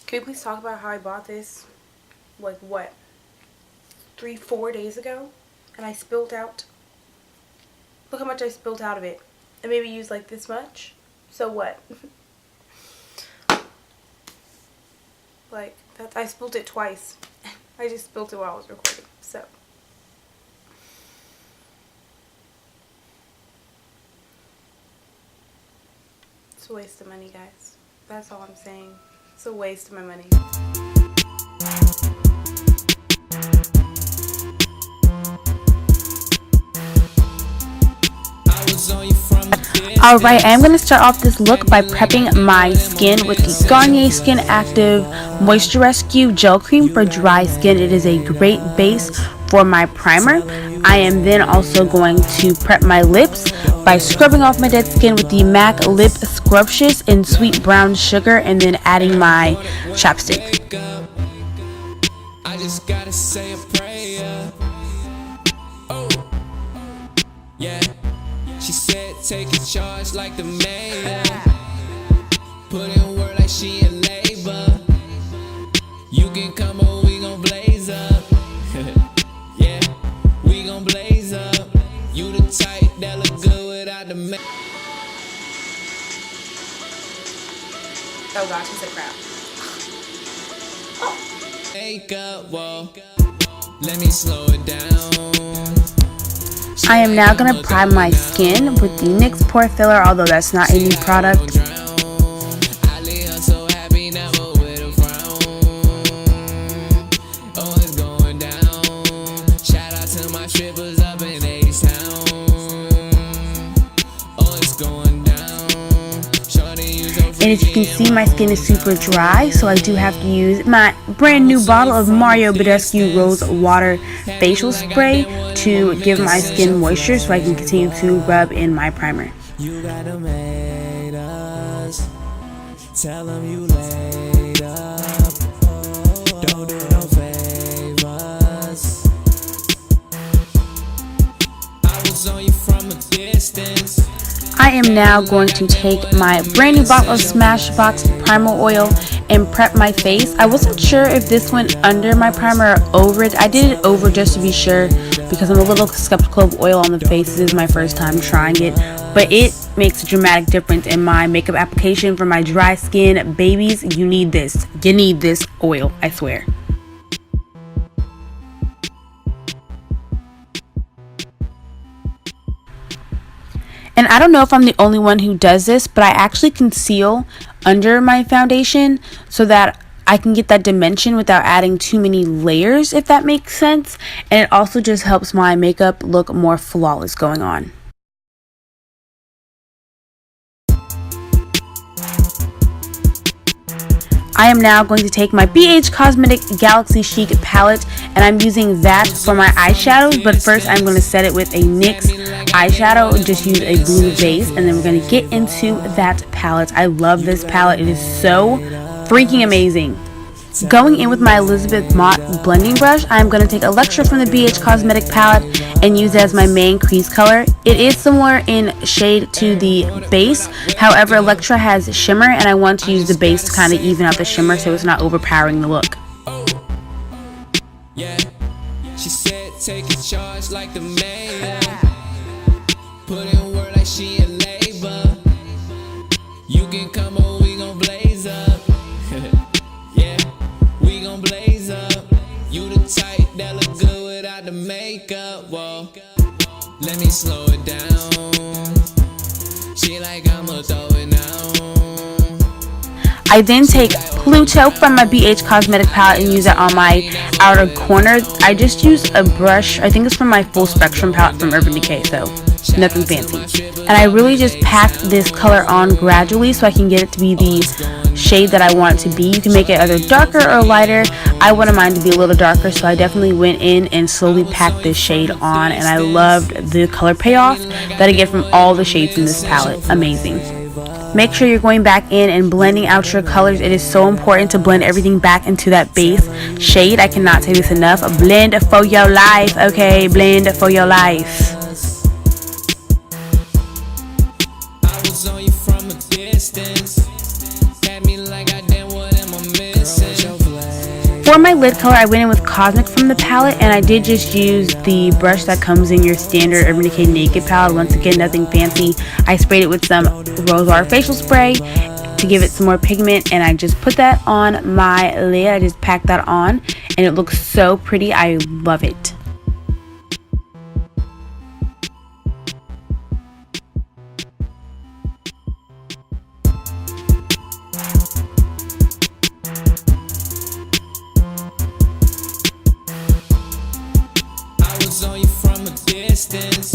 Can we please talk about how I bought this, like, what, 3-4 days ago? And I spilled out. Look how much I spilled out of it. I maybe used like this much. So what? Like, I spilled it twice. I just spilled it while I was recording. So. It's a waste of money, guys. That's all I'm saying. It's a waste of my money. Alright, I'm going to start off this look by prepping my skin with the Garnier SkinActive Moisture Rescue Gel Cream for dry skin. It is a great base for my primer. I am then also going to prep my lips by scrubbing off my dead skin with the MAC Lip Scrubtious in Sweet Brown Sugar and then adding my chapstick. I just gotta say a prayer. Oh, yeah. She said take a charge like the mayor. Put in work like she in labor. You can come over, we gon' blaze up. Yeah, we gon' blaze up. You the type that look good without the makeup. Oh gosh, it's a crap. Makeup, whoa. Let me slow it down. I am now going to prime my skin with the NYX Pore Filler, although that's not a new product. And as you can see, my skin is super dry, so I do have to use my brand new bottle of Badesque Rosewater facial spray to give my skin moisture so I can continue to rub in my primer. You gotta make us tell them you laid up. Don't do no favors. I was on you from a distance. I am now going to take my brand new bottle of Smashbox Primer Oil and prep my face. I wasn't sure if this went under my primer or over it. I did it over just to be sure because I'm a little skeptical of oil on the face. This is my first time trying it, but it makes a dramatic difference in my makeup application for my dry skin. Babies, you need this. You need this oil, I swear. And I don't know if I'm the only one who does this, but I actually conceal under my foundation so that I can get that dimension without adding too many layers, if that makes sense. And it also just helps my makeup look more flawless going on. I am now going to take my BhCometics Galaxy Chic palette, and I'm using that for my eyeshadows, but first I'm going to set it with a NYX eyeshadow. Just use a blue base, and then we're going to get into that palette. I love this palette. It is so freaking amazing. Going in with my Elizabeth Mott blending brush, I'm going to take Electra from the BhCometics palette and use it as my main crease color. It is similar in shade to the base, however Electra has shimmer and I want to use the base to kind of even out the shimmer so it's not overpowering the look. Yeah, she said take a charge like the mayor. Put in work like she in labor. You can come over, we gon' blaze up. Yeah, we gon' blaze up. You the type that look good without the makeup. Whoa, let me slow it down. She like I'ma throw it now. I then take Pluto from my BhCometics palette and use it on my outer corner. I just use a brush, I think it's from my Full Spectrum palette from Urban Decay, so nothing fancy. And I really just pack this color on gradually so I can get it to be the shade that I want it to be. You can make it either darker or lighter. I wanted mine to be a little darker, so I definitely went in and slowly packed this shade on, and I loved the color payoff that I get from all the shades in this palette. Amazing. Make sure you're going back in and blending out your colors. It is so important to blend everything back into that base shade. I cannot say this enough. Blend for your life, okay? Blend for your life. I was on you from a distance. Had me like I damn what am I missing? For my lid color, I went in with Cosmic from the palette, and I did just use the brush that comes in your standard Urban Decay Naked palette. Once again, nothing fancy. I sprayed it with some Rosewater facial spray to give it some more pigment, and I just put that on my lid. I just packed that on, and it looks so pretty. I love it. On you from a distance,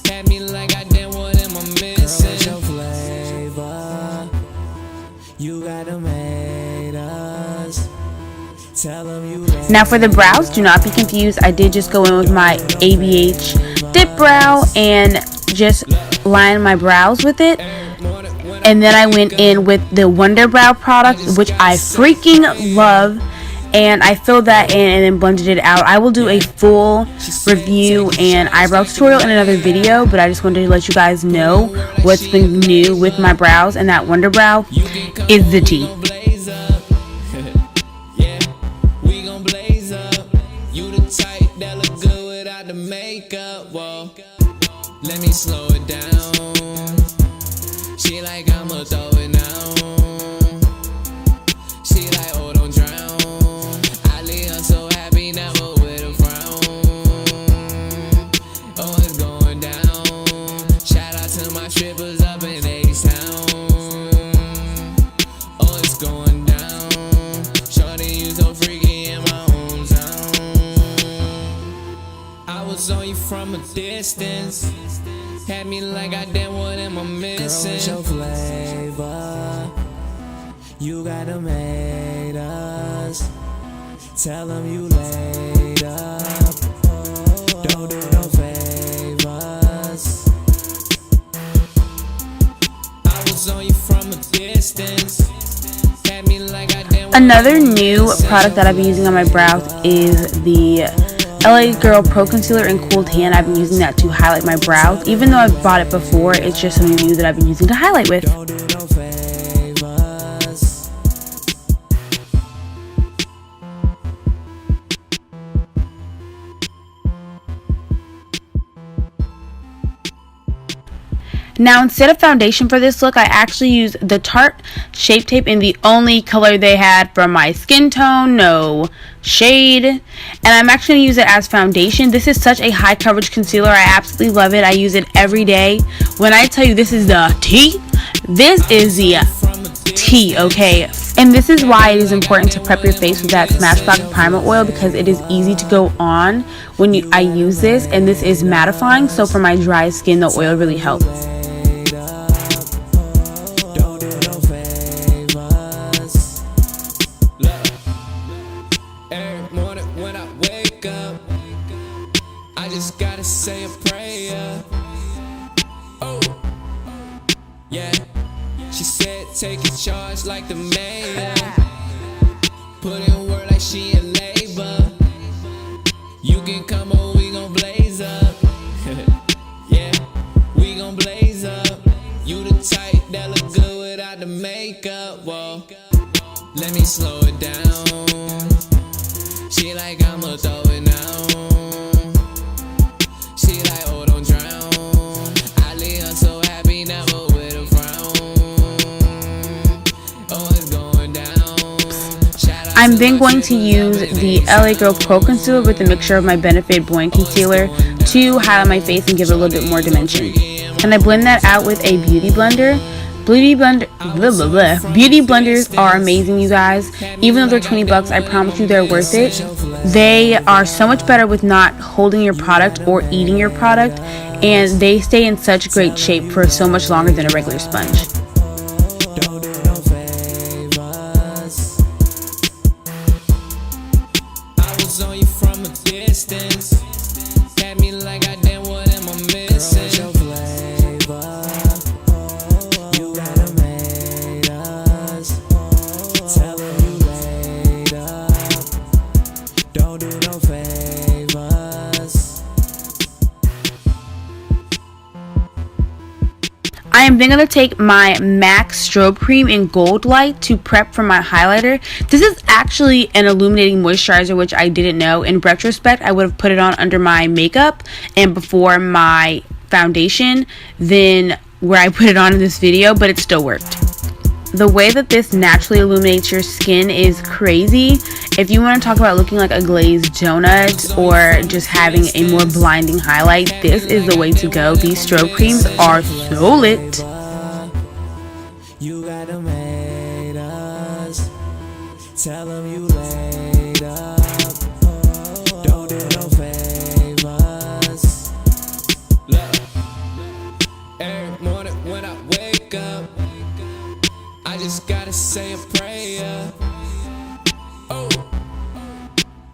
had me like I didn't want him, I'm missing. Girl, your flavor, you gotta make us. Tell them you. Now for the brows, do not be confused. I did just go in with my ABH Dipbrow and just line my brows with it. And then I went in with the Wunderbrow product, which I freaking love. And I filled that in and then blended it out. I will do a full review and eyebrow tutorial in another video, but I just wanted to let you guys know what's been new with my brows, and that Wunderbrow is the tea. Yeah, we gon' blaze up. You the type that look good without the makeup. Whoa, let me slow it down. She like I'ma throw it now. She like, oh, don't drown. So happy, never with a frown. Oh, it's going down. Shout out to my strippers up in H-Town. Oh, it's going down. Shorty, you so freaky in my hometown. I was on you from a distance, had me like I didn't want him, I'm missing. Girl, your flavor, you gotta make us. Tell them you laid up. Don't do no favors. I was on you from a distance. Had me like I didn't. Another new product that I've been using on my brows is the LA Girl Pro Concealer in Cool Tan. I've been using that to highlight my brows. Even though I've bought it before, it's just something new that I've been using to highlight with. Now, instead of foundation for this look, I actually used the Tarte Shape Tape in the only color they had for my skin tone, no shade. And I'm actually going to use it as foundation. This is such a high coverage concealer. I absolutely love it. I use it every day. When I tell you this is the tea, this is the tea, okay? And this is why it is important to prep your face with that Smashbox Primer Oil, because it is easy to go on when I use this, and this is mattifying, so for my dry skin, the oil really helps. Say a prayer. Oh, yeah. She said take a charge like the mayor. Put in work like she in labor. You can come over, we gon' blaze up. Yeah, we gon' blaze up. You the type that look good without the makeup. Whoa, let me slow it down. She like I'ma throw it now. She like, oh, don't drown. I leave her so happy, never with a frown. Oh, it's going down. I'm then going to use the LA Girl Pro Concealer with a mixture of my Benefit Buoyant Concealer to highlight my face and give it a little bit more dimension. And I blend that out with a beauty blender. Beauty blenders are amazing, you guys. Even though they're 20 bucks, I promise you they're worth it. They are so much better with not holding your product or eating your product, and they stay in such great shape for so much longer than a regular sponge. I was on you from a distance, had me like I didn't want him, I'm missing. I am then going to take my MAC Strobe Cream in Goldlite to prep for my highlighter. This is actually an illuminating moisturizer, which I didn't know. In retrospect, I would have put it on under my makeup and before my foundation than where I put it on in this video, but it still worked. The way that this naturally illuminates your skin is crazy. If you want to talk about looking like a glazed donut or just having a more blinding highlight, this is the way to go. These strobe creams are so lit. You got them haters. Tell them you laid up. Don't do no favors. Look, every morning when I wake up, I just gotta say a prayer. Oh,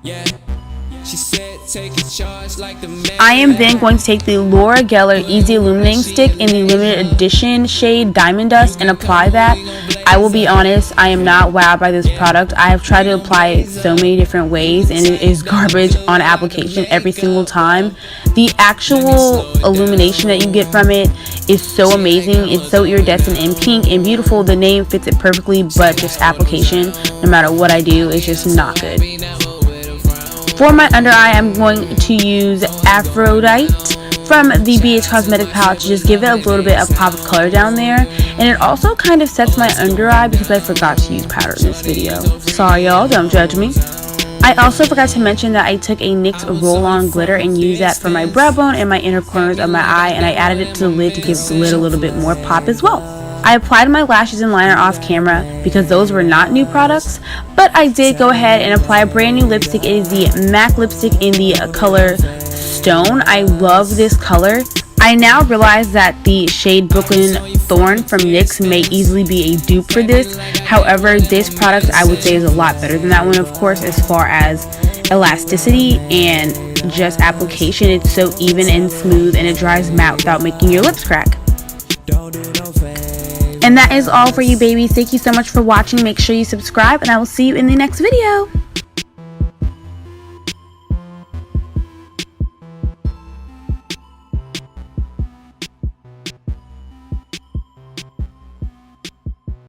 yeah. She said take a charge like the man. I am then going to take the Laura Geller Easy Illuminating Stick in the limited edition shade Diamond Dust and apply that. I will be honest, I am not wowed by this product. I have tried to apply it so many different ways and it is garbage on application every single time. The actual illumination that you get from it is so amazing. It's so iridescent and pink and beautiful. The name fits it perfectly, but just application, no matter what I do, is just not good. For my under eye, I'm going to use Aphrodite from the BhCometics palette to just give it a little bit of pop of color down there. And it also kind of sets my under eye because I forgot to use powder in this video. Sorry y'all, don't judge me. I also forgot to mention that I took a NYX roll-on glitter and used that for my brow bone and my inner corners of my eye, and I added it to the lid to give the lid a little bit more pop as well. I applied my lashes and liner off camera because those were not new products, but I did go ahead and apply a brand new lipstick. It is the MAC lipstick in the color Stone. I love this color. I now realize that the shade Brooklyn Thorn from NYX may easily be a dupe for this. However, this product I would say is a lot better than that one, of course, as far as elasticity and just application. It's so even and smooth and it dries matte without making your lips crack. And that is all for you babies. Thank you so much for watching. Make sure you subscribe and I will see you in the next video.